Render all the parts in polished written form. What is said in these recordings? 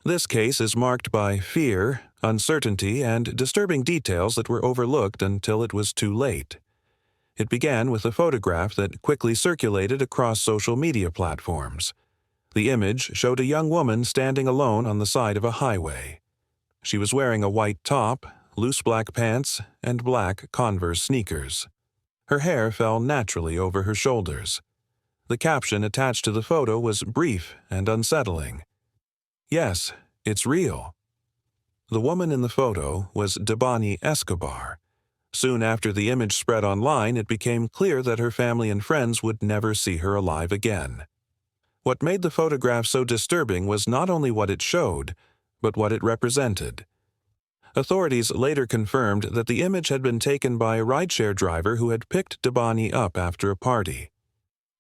This case is marked by fear, uncertainty, and disturbing details that were overlooked until it was too late. It began with a photograph that quickly circulated across social media platforms. The image showed a young woman standing alone on the side of a highway. She was wearing a white top, loose black pants, and black Converse sneakers. Her hair fell naturally over her shoulders. The caption attached to the photo was brief and unsettling. "Yes, it's real." The woman in the photo was Debani Escobar. Soon after the image spread online, it became clear that her family and friends would never see her alive again. What made the photograph so disturbing was not only what it showed, but what it represented. Authorities later confirmed that the image had been taken by a rideshare driver who had picked Debani up after a party.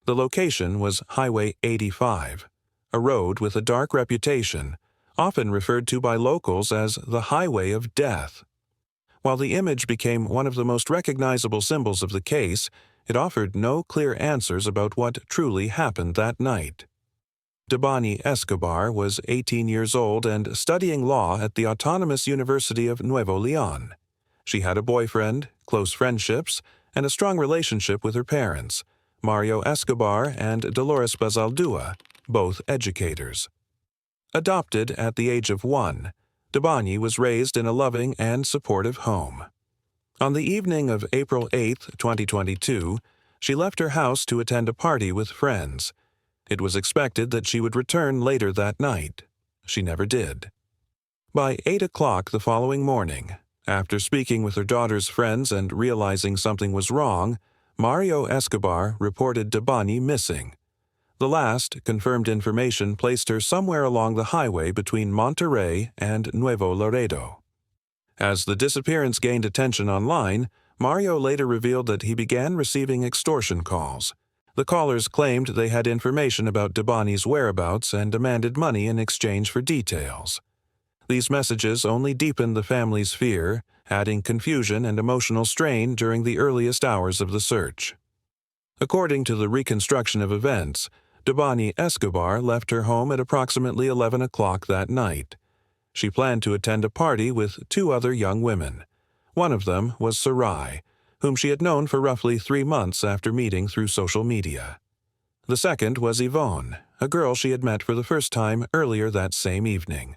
The location was Highway 85, a road with a dark reputation, often referred to by locals as the Highway of Death. While the image became one of the most recognizable symbols of the case, it offered no clear answers about what truly happened that night. Debani Escobar was 18 years old and studying law at the Autonomous University of Nuevo León. She had a boyfriend, close friendships, and a strong relationship with her parents, Mario Escobar and Dolores Bazaldua, both educators. Adopted at the age of 1, Debani was raised in a loving and supportive home. On the evening of April 8, 2022, she left her house to attend a party with friends. It was expected that she would return later that night. She never did. By 8 o'clock the following morning, after speaking with her daughter's friends and realizing something was wrong, Mario Escobar reported Debani missing. The last confirmed information placed her somewhere along the highway between Monterrey and Nuevo Laredo. As the disappearance gained attention online, Mario later revealed that he began receiving extortion calls. The callers claimed they had information about Debani's whereabouts and demanded money in exchange for details. These messages only deepened the family's fear, adding confusion and emotional strain during the earliest hours of the search. According to the reconstruction of events, Debani Escobar left her home at approximately 11 o'clock that night. She planned to attend a party with 2 other young women. One of them was Sarai, whom she had known for roughly 3 months after meeting through social media. The second was Yvonne, a girl she had met for the first time earlier that same evening.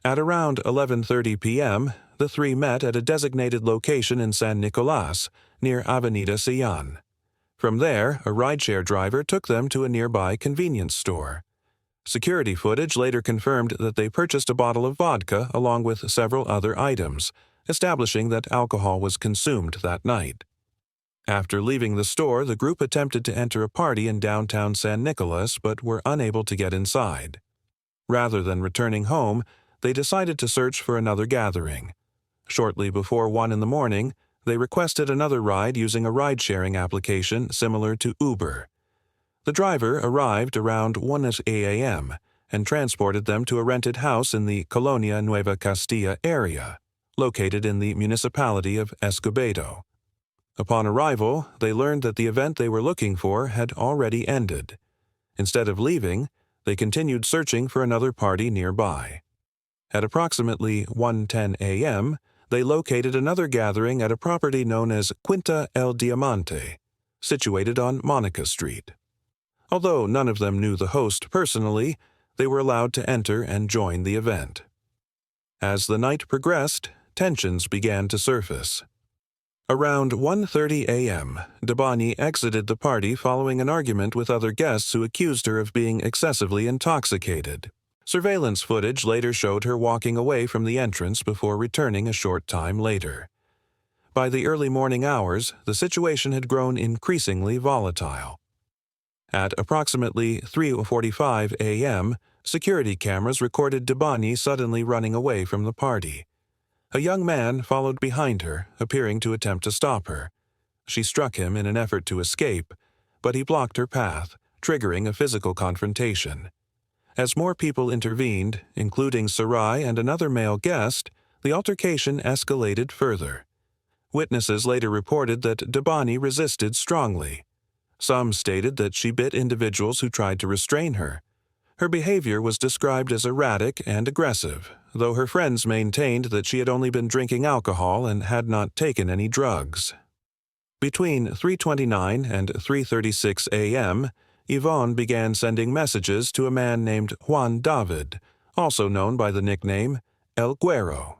At around 11:30 p.m., the 3 met at a designated location in San Nicolas, near Avenida Sillán. From there, a rideshare driver took them to a nearby convenience store. Security footage later confirmed that they purchased a bottle of vodka along with several other items, establishing that alcohol was consumed that night. After leaving the store, the group attempted to enter a party in downtown San Nicolas but were unable to get inside. Rather than returning home, they decided to search for another gathering. Shortly before 1 in the morning, they requested another ride using a ride-sharing application similar to Uber. The driver arrived around 1 a.m. and transported them to a rented house in the Colonia Nueva Castilla area, located in the municipality of Escobedo. Upon arrival, they learned that the event they were looking for had already ended. Instead of leaving, they continued searching for another party nearby. At approximately 1:10 a.m., they located another gathering at a property known as Quinta El Diamante, situated on Monica Street. Although none of them knew the host personally, they were allowed to enter and join the event. As the night progressed, tensions began to surface. Around 1:30 a.m., Debani exited the party following an argument with other guests who accused her of being excessively intoxicated. Surveillance footage later showed her walking away from the entrance before returning a short time later. By the early morning hours, the situation had grown increasingly volatile. At approximately 3:45 a.m., security cameras recorded Debani suddenly running away from the party. A young man followed behind her, appearing to attempt to stop her. She struck him in an effort to escape, but he blocked her path, triggering a physical confrontation. As more people intervened, including Sarai and another male guest, the altercation escalated further. Witnesses later reported that Debani resisted strongly. Some stated that she bit individuals who tried to restrain her. Her behavior was described as erratic and aggressive, though her friends maintained that she had only been drinking alcohol and had not taken any drugs. Between 3:29 and 3:36 a.m., Yvonne began sending messages to a man named Juan David, also known by the nickname El Güero.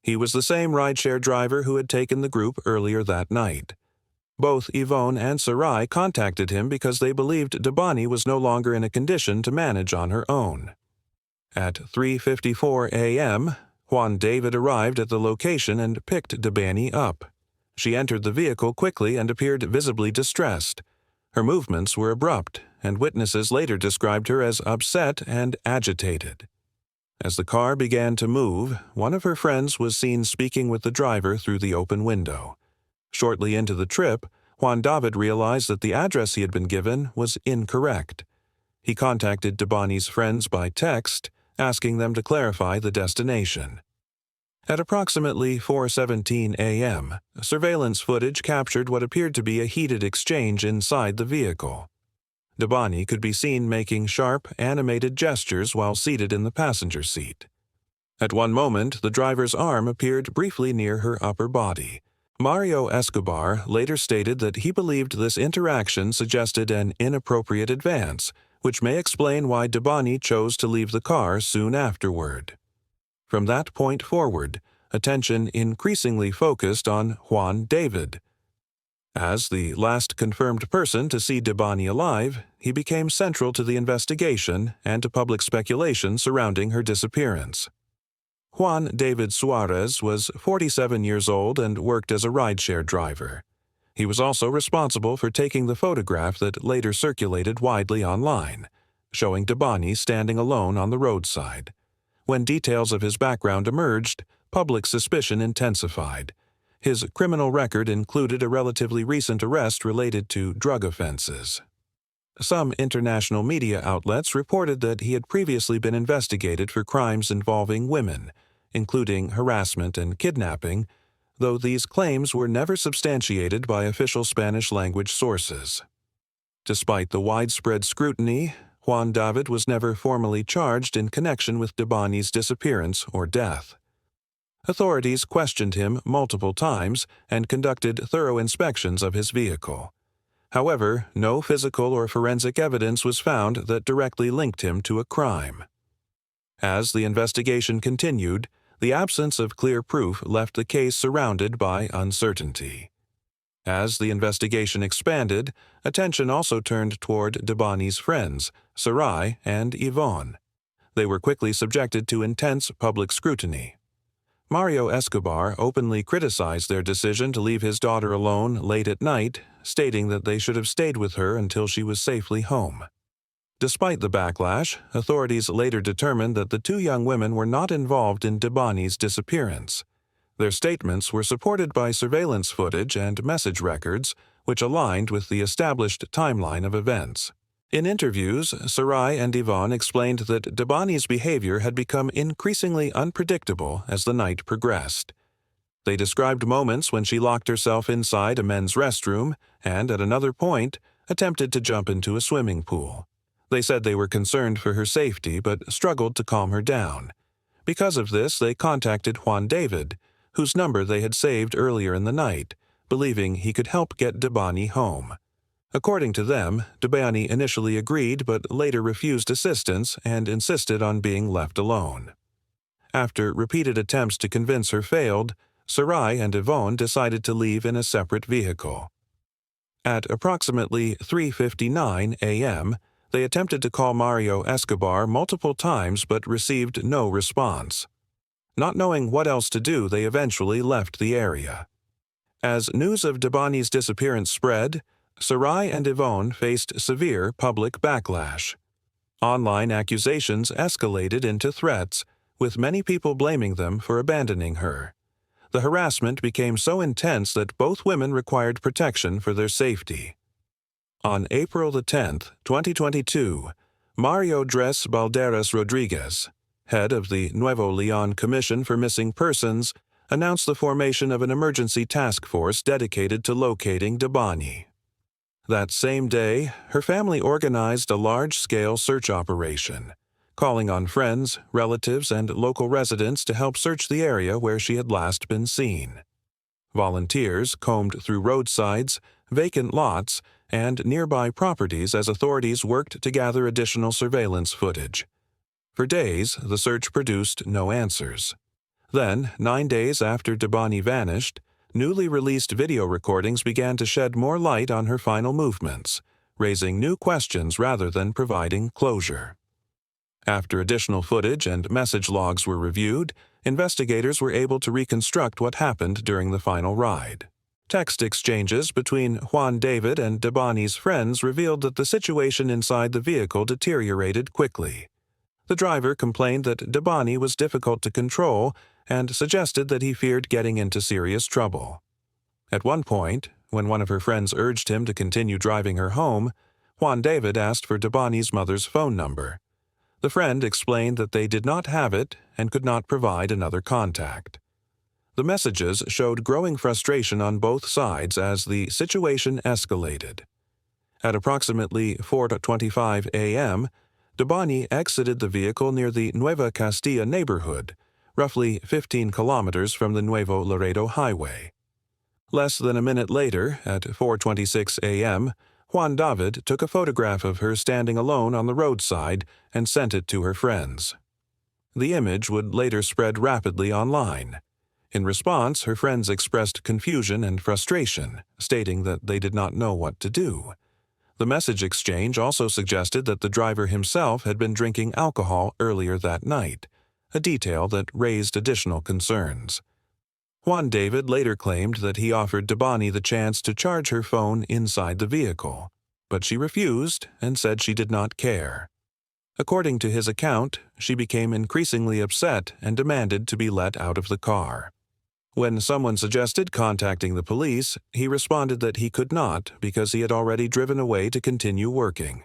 He was the same rideshare driver who had taken the group earlier that night. Both Yvonne and Sarai contacted him because they believed Debani was no longer in a condition to manage on her own. At 3:54 a.m., Juan David arrived at the location and picked Debani up. She entered the vehicle quickly and appeared visibly distressed. Her movements were abrupt, and witnesses later described her as upset and agitated. As the car began to move, one of her friends was seen speaking with the driver through the open window. Shortly into the trip, Juan David realized that the address he had been given was incorrect. He contacted Debani's friends by text, asking them to clarify the destination. At approximately 4:17 a.m., surveillance footage captured what appeared to be a heated exchange inside the vehicle. Debani could be seen making sharp, animated gestures while seated in the passenger seat. At one moment, the driver's arm appeared briefly near her upper body. Mario Escobar later stated that he believed this interaction suggested an inappropriate advance, which may explain why Debani chose to leave the car soon afterward. From that point forward, attention increasingly focused on Juan David. As the last confirmed person to see Debani alive, he became central to the investigation and to public speculation surrounding her disappearance. Juan David Suarez was 47 years old and worked as a rideshare driver. He was also responsible for taking the photograph that later circulated widely online, showing Debani standing alone on the roadside. When details of his background emerged, public suspicion intensified. His criminal record included a relatively recent arrest related to drug offenses. Some international media outlets reported that he had previously been investigated for crimes involving women, including harassment and kidnapping, though these claims were never substantiated by official Spanish-language sources. Despite the widespread scrutiny, Juan David was never formally charged in connection with Debani's disappearance or death. Authorities questioned him multiple times and conducted thorough inspections of his vehicle. However, no physical or forensic evidence was found that directly linked him to a crime. As the investigation continued, the absence of clear proof left the case surrounded by uncertainty. As the investigation expanded, attention also turned toward Debani's friends, Sarai and Yvonne. They were quickly subjected to intense public scrutiny. Mario Escobar openly criticized their decision to leave his daughter alone late at night, stating that they should have stayed with her until she was safely home. Despite the backlash, authorities later determined that the two young women were not involved in Debani's disappearance. Their statements were supported by surveillance footage and message records, which aligned with the established timeline of events. In interviews, Sarai and Yvonne explained that Debani's behavior had become increasingly unpredictable as the night progressed. They described moments when she locked herself inside a men's restroom and, at another point, attempted to jump into a swimming pool. They said they were concerned for her safety but struggled to calm her down. Because of this, they contacted Juan David, whose number they had saved earlier in the night, believing he could help get Debani home. According to them, Debani initially agreed but later refused assistance and insisted on being left alone. After repeated attempts to convince her failed, Sarai and Yvonne decided to leave in a separate vehicle. At approximately 3:59 a.m., they attempted to call Mario Escobar multiple times but received no response. Not knowing what else to do, they eventually left the area. As news of Debani's disappearance spread, Sarai and Yvonne faced severe public backlash. Online accusations escalated into threats, with many people blaming them for abandoning her. The harassment became so intense that both women required protection for their safety. On April 10, 2022, Mario Dres Balderas Rodriguez, head of the Nuevo Leon Commission for Missing Persons, announced the formation of an emergency task force dedicated to locating Debani. That same day, her family organized a large-scale search operation. calling on friends, relatives, and local residents to help search the area where she had last been seen. Volunteers combed through roadsides, vacant lots, and nearby properties as authorities worked to gather additional surveillance footage. For days, the search produced no answers. Then, 9 days after Debani vanished, newly released video recordings began to shed more light on her final movements, raising new questions rather than providing closure. After additional footage and message logs were reviewed, investigators were able to reconstruct what happened during the final ride. Text exchanges between Juan David and Debani's friends revealed that the situation inside the vehicle deteriorated quickly. The driver complained that Debani was difficult to control and suggested that he feared getting into serious trouble. At one point, when one of her friends urged him to continue driving her home, Juan David asked for Debani's mother's phone number. The friend explained that they did not have it and could not provide another contact. The messages showed growing frustration on both sides as the situation escalated. At approximately 4:25 a.m., Debani exited the vehicle near the Nueva Castilla neighborhood, roughly 15 kilometers from the Nuevo Laredo highway. Less than a minute later, at 4:26 a.m., Juan David took a photograph of her standing alone on the roadside and sent it to her friends. The image would later spread rapidly online. In response, her friends expressed confusion and frustration, stating that they did not know what to do. The message exchange also suggested that the driver himself had been drinking alcohol earlier that night, a detail that raised additional concerns. Juan David later claimed that he offered Debani the chance to charge her phone inside the vehicle, but she refused and said she did not care. According to his account, she became increasingly upset and demanded to be let out of the car. When someone suggested contacting the police, he responded that he could not because he had already driven away to continue working.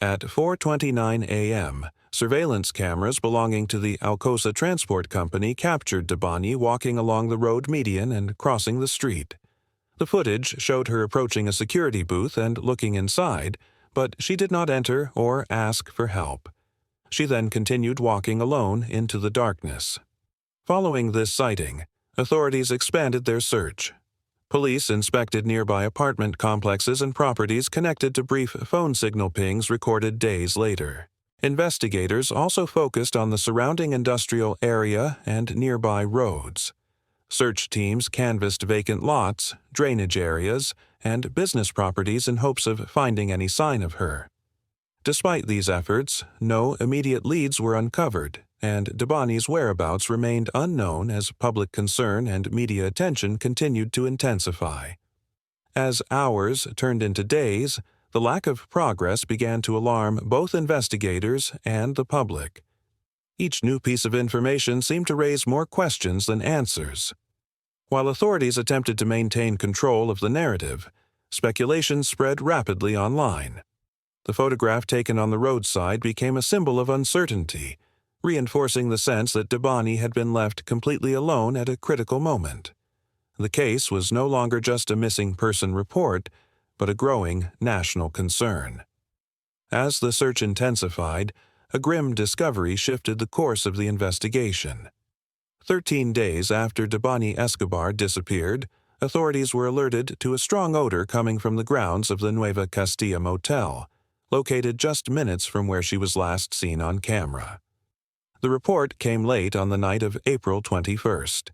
At 4:29 a.m., surveillance cameras belonging to the Alcosa Transport Company captured Debani walking along the road median and crossing the street. The footage showed her approaching a security booth and looking inside, but she did not enter or ask for help. She then continued walking alone into the darkness. Following this sighting, authorities expanded their search. Police inspected nearby apartment complexes and properties connected to brief phone signal pings recorded days later. Investigators also focused on the surrounding industrial area and nearby roads. Search teams canvassed vacant lots, drainage areas, and business properties in hopes of finding any sign of her. Despite these efforts, no immediate leads were uncovered, and Debani's whereabouts remained unknown as public concern and media attention continued to intensify. As hours turned into days, the lack of progress began to alarm both investigators and the public. Each new piece of information seemed to raise more questions than answers. While authorities attempted to maintain control of the narrative, speculation spread rapidly online. The photograph taken on the roadside became a symbol of uncertainty, reinforcing the sense that Debani had been left completely alone at a critical moment. The case was no longer just a missing person report, but a growing national concern. As the search intensified, a grim discovery shifted the course of the investigation. 13 days after Debani Escobar disappeared, authorities were alerted to a strong odor coming from the grounds of the Nueva Castilla motel, located just minutes from where she was last seen on camera. The report came late on the night of April 21st.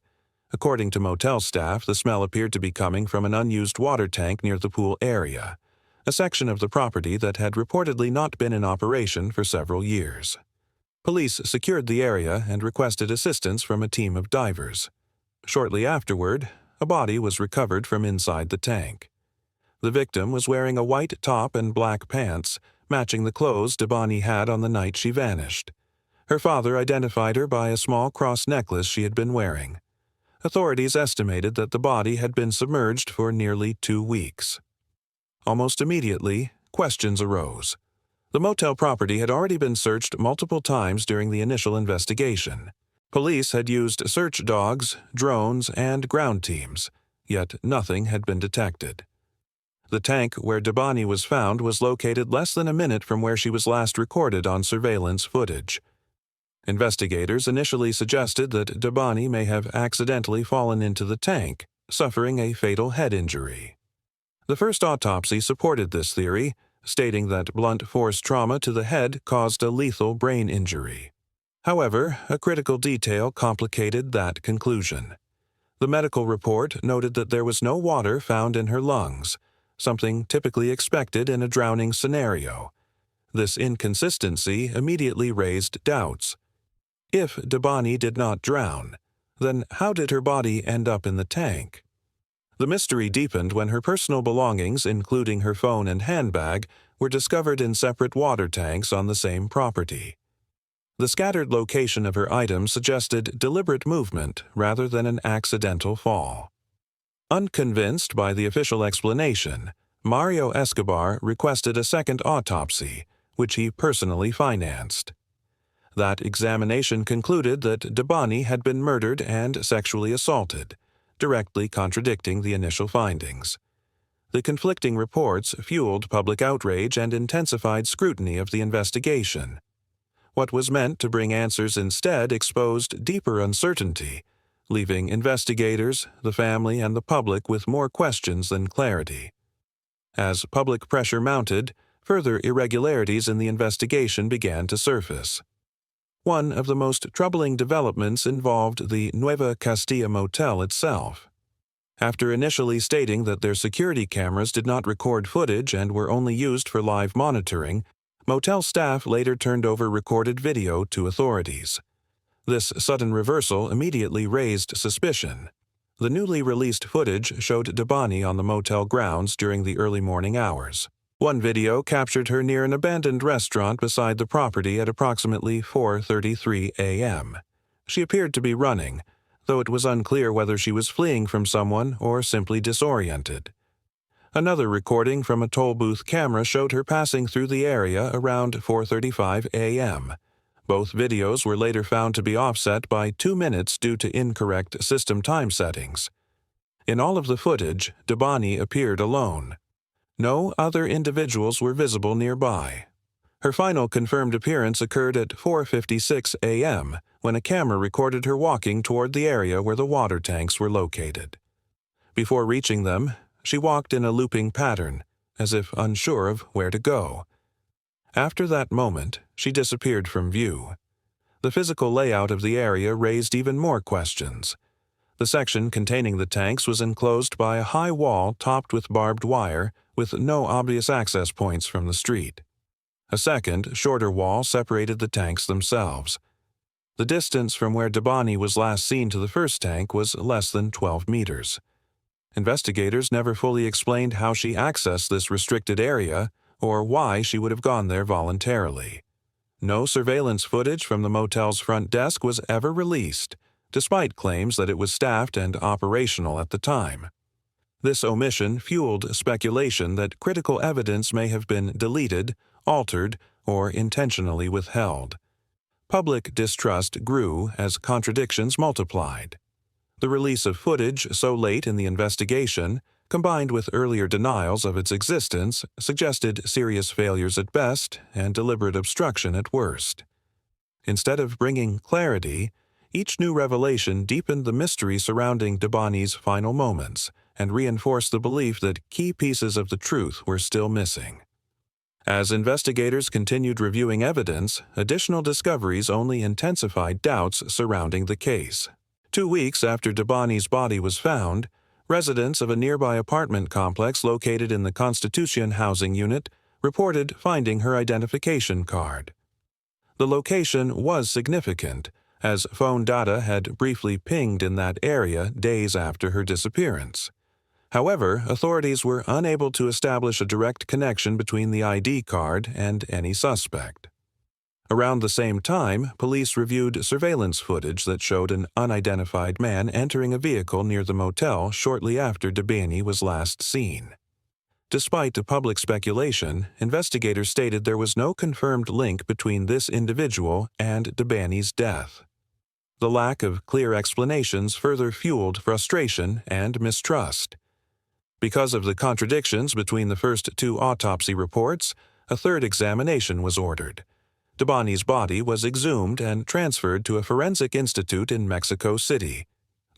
According to motel staff, the smell appeared to be coming from an unused water tank near the pool area, a section of the property that had reportedly not been in operation for several years. Police secured the area and requested assistance from a team of divers. Shortly afterward, a body was recovered from inside the tank. The victim was wearing a white top and black pants, matching the clothes Debani had on the night she vanished. Her father identified her by a small cross necklace she had been wearing. Authorities estimated that the body had been submerged for nearly 2 weeks. Almost immediately, questions arose. The motel property had already been searched multiple times during the initial investigation. Police had used search dogs, drones, and ground teams, yet nothing had been detected. The tank where Debani was found was located less than a minute from where she was last recorded on surveillance footage. Investigators initially suggested that Debani may have accidentally fallen into the tank, suffering a fatal head injury. The first autopsy supported this theory, stating that blunt force trauma to the head caused a lethal brain injury. However, a critical detail complicated that conclusion. The medical report noted that there was no water found in her lungs, something typically expected in a drowning scenario. This inconsistency immediately raised doubts. If Debani did not drown, then how did her body end up in the tank? The mystery deepened when her personal belongings, including her phone and handbag, were discovered in separate water tanks on the same property. The scattered location of her items suggested deliberate movement rather than an accidental fall. Unconvinced by the official explanation, Mario Escobar requested a second autopsy, which he personally financed. That examination concluded that Debani had been murdered and sexually assaulted, directly contradicting the initial findings. The conflicting reports fueled public outrage and intensified scrutiny of the investigation. What was meant to bring answers instead exposed deeper uncertainty, leaving investigators, the family, and the public with more questions than clarity. As public pressure mounted, further irregularities in the investigation began to surface. One of the most troubling developments involved the Nueva Castilla motel itself. After initially stating that their security cameras did not record footage and were only used for live monitoring, motel staff later turned over recorded video to authorities. This sudden reversal immediately raised suspicion. The newly released footage showed Debani on the motel grounds during the early morning hours. One video captured her near an abandoned restaurant beside the property at approximately 4:33 a.m. She appeared to be running, though it was unclear whether she was fleeing from someone or simply disoriented. Another recording from a toll booth camera showed her passing through the area around 4:35 a.m. Both videos were later found to be offset by 2 minutes due to incorrect system time settings. In all of the footage, Debani appeared alone. No other individuals were visible nearby. Her final confirmed appearance occurred at 4:56 a.m., when a camera recorded her walking toward the area where the water tanks were located. Before reaching them, she walked in a looping pattern, as if unsure of where to go. After that moment, she disappeared from view. The physical layout of the area raised even more questions. The section containing the tanks was enclosed by a high wall topped with barbed wire, with no obvious access points from the street. A second, shorter wall separated the tanks themselves. The distance from where Debani was last seen to the first tank was less than 12 meters. Investigators never fully explained how she accessed this restricted area or why she would have gone there voluntarily. No surveillance footage from the motel's front desk was ever released, despite claims that it was staffed and operational at the time. This omission fueled speculation that critical evidence may have been deleted, altered, or intentionally withheld. Public distrust grew as contradictions multiplied. The release of footage so late in the investigation, combined with earlier denials of its existence, suggested serious failures at best and deliberate obstruction at worst. Instead of bringing clarity, each new revelation deepened the mystery surrounding Debani's final moments and reinforced the belief that key pieces of the truth were still missing. As investigators continued reviewing evidence, additional discoveries only intensified doubts surrounding the case. 2 weeks after Debani's body was found, residents of a nearby apartment complex located in the Constitucion housing unit reported finding her identification card. The location was significant, as phone data had briefly pinged in that area days after her disappearance. However, authorities were unable to establish a direct connection between the ID card and any suspect. Around the same time, police reviewed surveillance footage that showed an unidentified man entering a vehicle near the motel shortly after Debani was last seen. Despite the public speculation, investigators stated there was no confirmed link between this individual and Debani's death. The lack of clear explanations further fueled frustration and mistrust. Because of the contradictions between the first two autopsy reports, a third examination was ordered. Debani's body was exhumed and transferred to a forensic institute in Mexico City.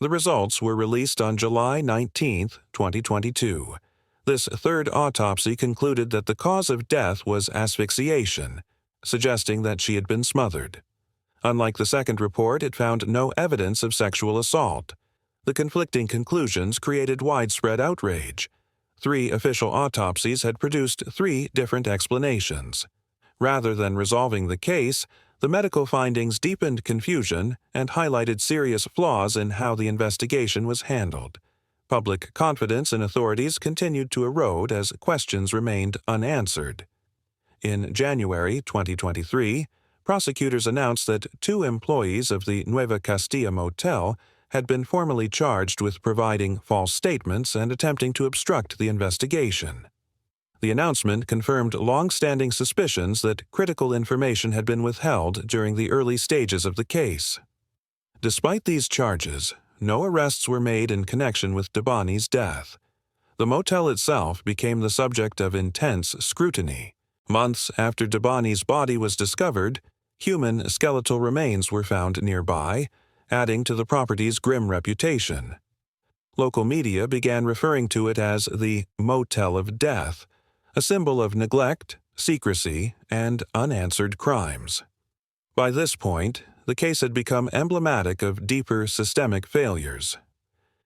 The results were released on July 19, 2022. This third autopsy concluded that the cause of death was asphyxiation, suggesting that she had been smothered. Unlike the second report, it found no evidence of sexual assault. The conflicting conclusions created widespread outrage. 3 official autopsies had produced 3 different explanations. Rather than resolving the case, the medical findings deepened confusion and highlighted serious flaws in how the investigation was handled. Public confidence in authorities continued to erode as questions remained unanswered. In January 2023, prosecutors announced that 2 employees of the Nueva Castilla motel had been formally charged with providing false statements and attempting to obstruct the investigation. The announcement confirmed long-standing suspicions that critical information had been withheld during the early stages of the case. Despite these charges, no arrests were made in connection with Debani's death. The motel itself became the subject of intense scrutiny. Months after Debani's body was discovered, human skeletal remains were found nearby, adding to the property's grim reputation. Local media began referring to it as the Motel of Death, a symbol of neglect, secrecy, and unanswered crimes. By this point, the case had become emblematic of deeper systemic failures.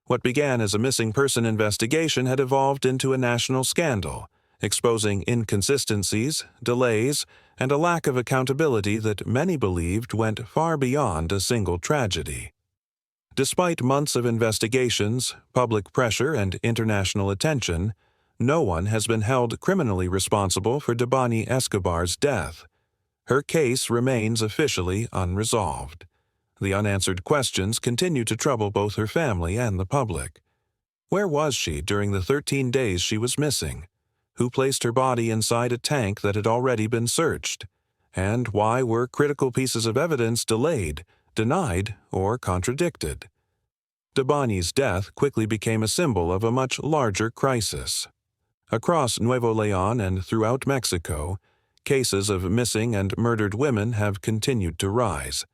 What began as a missing person investigation had evolved into a national scandal, exposing inconsistencies, delays, and a lack of accountability that many believed went far beyond a single tragedy. Despite months of investigations, public pressure, and international attention, no one has been held criminally responsible for Debani Escobar's death. Her case remains officially unresolved. The unanswered questions continue to trouble both her family and the public. Where was she during the 13 days she was missing? Who placed her body inside a tank that had already been searched? And why were critical pieces of evidence delayed, denied, or contradicted? Debani's death quickly became a symbol of a much larger crisis. Across Nuevo León and throughout Mexico, cases of missing and murdered women have continued to rise.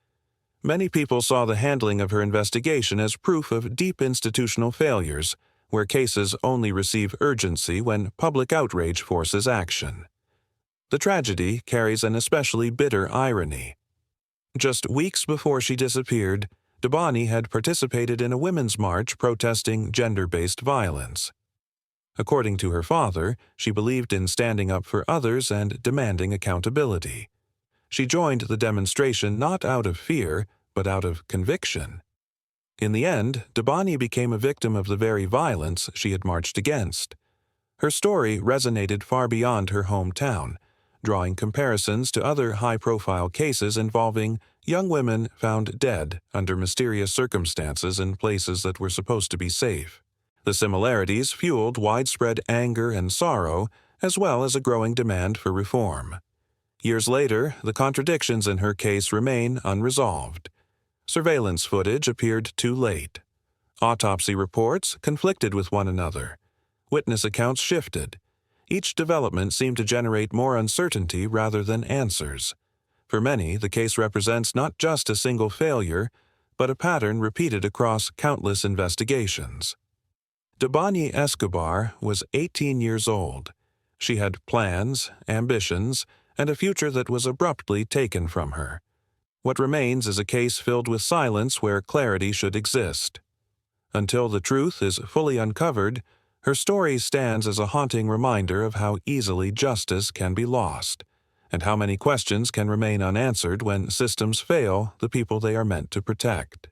Many people saw the handling of her investigation as proof of deep institutional failures, where cases only receive urgency when public outrage forces action. The tragedy carries an especially bitter irony. Just weeks before she disappeared, Debani had participated in a women's march protesting gender-based violence. According to her father, she believed in standing up for others and demanding accountability. She joined the demonstration not out of fear, but out of conviction. In the end, Debani became a victim of the very violence she had marched against. Her story resonated far beyond her hometown, drawing comparisons to other high-profile cases involving young women found dead under mysterious circumstances in places that were supposed to be safe. The similarities fueled widespread anger and sorrow, as well as a growing demand for reform. Years later, the contradictions in her case remain unresolved. Surveillance footage appeared too late. Autopsy reports conflicted with one another. Witness accounts shifted. Each development seemed to generate more uncertainty rather than answers. For many, the case represents not just a single failure, but a pattern repeated across countless investigations. Debani Escobar was 18 years old. She had plans, ambitions, and a future that was abruptly taken from her. What remains is a case filled with silence where clarity should exist. Until the truth is fully uncovered, her story stands as a haunting reminder of how easily justice can be lost, and how many questions can remain unanswered when systems fail the people they are meant to protect.